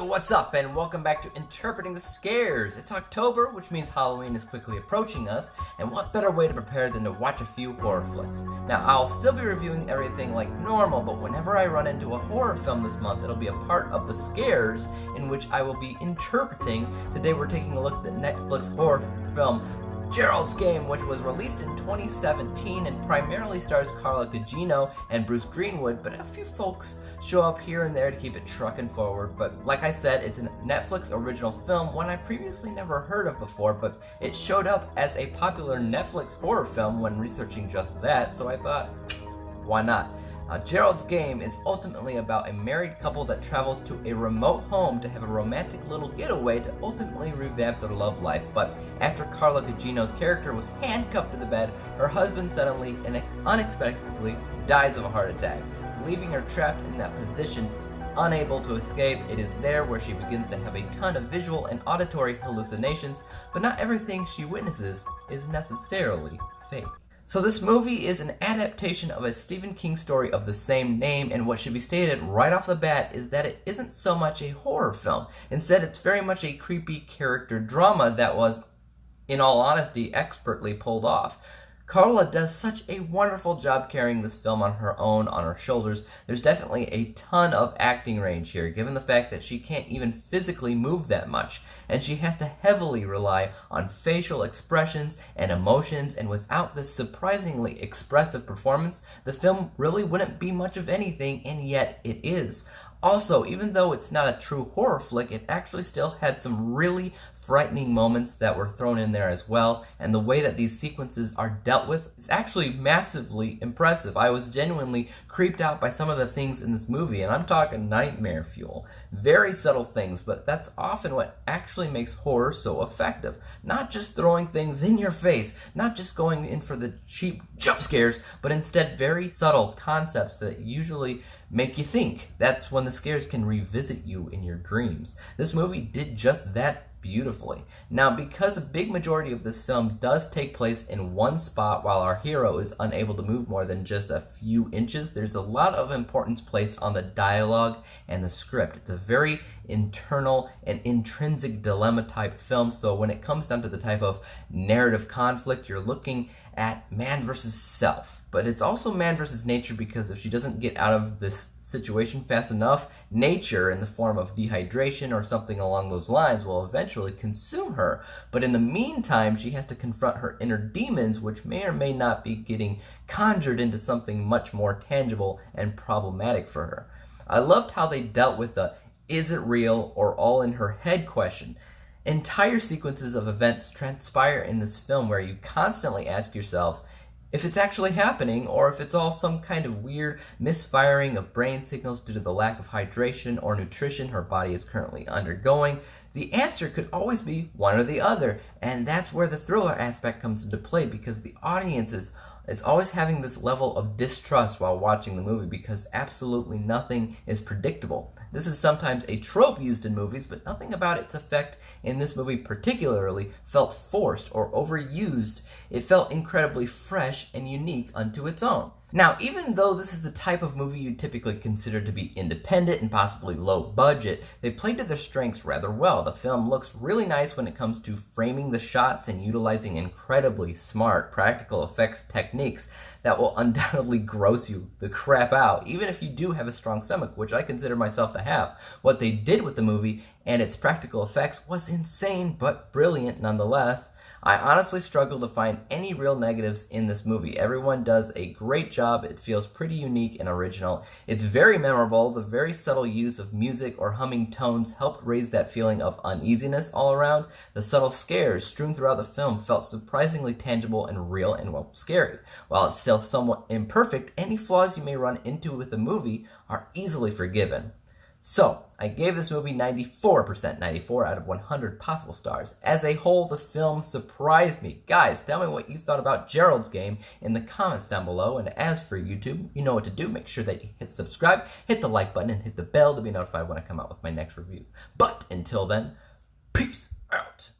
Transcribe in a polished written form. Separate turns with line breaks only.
What's up, and welcome back to Interpreting the Scares. It's October, which means Halloween is quickly approaching us, and what better way to prepare than to watch a few horror flicks. Now, I'll still be reviewing everything like normal, but whenever I run into a horror film this month, it'll be a part of the Scares in which I will be interpreting. Today we're taking a look at the Netflix horror film Gerald's Game, which was released in 2017 and primarily stars Carla Gugino and Bruce Greenwood, but a few folks show up here and there to keep it trucking forward. But like I said, it's a Netflix original film, one I previously never heard of before, but it showed up as a popular Netflix horror film when researching just that, so I thought, why not? Gerald's Game is ultimately about a married couple that travels to a remote home to have a romantic little getaway to ultimately revamp their love life. But after Carla Gugino's character was handcuffed to the bed, her husband suddenly and unexpectedly dies of a heart attack, leaving her trapped in that position, unable to escape. It is there where she begins to have a ton of visual and auditory hallucinations, but not everything she witnesses is necessarily fake. So this movie is an adaptation of a Stephen King story of the same name, and what should be stated right off the bat is that it isn't so much a horror film. Instead, it's very much a creepy character drama that was, in all honesty, expertly pulled off. Carla does such a wonderful job carrying this film on her own, on her shoulders. There's definitely a ton of acting range here, given the fact that she can't even physically move that much, and she has to heavily rely on facial expressions and emotions, and without this surprisingly expressive performance, the film really wouldn't be much of anything, and yet it is. Also, even though it's not a true horror flick, it actually still had some really frightening moments that were thrown in there as well, and the way that these sequences are dealt with is actually massively impressive. I was genuinely creeped out by some of the things in this movie, and I'm talking nightmare fuel. Very subtle things, but that's often what actually makes horror so effective. Not just throwing things in your face, not just going in for the cheap jump scares, but instead very subtle concepts that usually make you think. That's when the scares can revisit you in your dreams. This movie did just that beautifully. Now, because a big majority of this film does take place in one spot while our hero is unable to move more than just a few inches, there's a lot of importance placed on the dialogue and the script. It's a very internal and intrinsic dilemma type film, so when it comes down to the type of narrative conflict, you're looking at man versus self. But it's also man versus nature, because if she doesn't get out of this situation fast enough, nature, in the form of dehydration or something along those lines, will eventually consume her. But in the meantime, she has to confront her inner demons, which may or may not be getting conjured into something much more tangible and problematic for her. I loved how they dealt with the "is it real or all in her head" question. Entire sequences of events transpire in this film where you constantly ask yourselves if it's actually happening, or if it's all some kind of weird misfiring of brain signals due to the lack of hydration or nutrition her body is currently undergoing. The answer could always be one or the other, and that's where the thriller aspect comes into play, because the audience is always having this level of distrust while watching the movie, because absolutely nothing is predictable. This is sometimes a trope used in movies, but nothing about its effect in this movie particularly felt forced or overused. It felt incredibly fresh and unique unto its own. Now, even though this is the type of movie you typically consider to be independent and possibly low budget, they played to their strengths rather well. The film looks really nice when it comes to framing the shots and utilizing incredibly smart practical effects techniques that will undoubtedly gross you the crap out, even if you do have a strong stomach, which I consider myself to have. What they did with the movie and its practical effects was insane, but brilliant nonetheless. I honestly struggle to find any real negatives in this movie. Everyone does a great job. It feels pretty unique and original. It's very memorable. The very subtle use of music or humming tones helped raise that feeling of uneasiness all around. The subtle scares strewn throughout the film felt surprisingly tangible and real and, well, scary. While it's still somewhat imperfect, any flaws you may run into with the movie are easily forgiven. So, I gave this movie 94%, 94 out of 100 possible stars. As a whole, the film surprised me. Guys, tell me what you thought about Gerald's Game in the comments down below. And as for YouTube, you know what to do. Make sure that you hit subscribe, hit the like button, and hit the bell to be notified when I come out with my next review. But until then, peace out.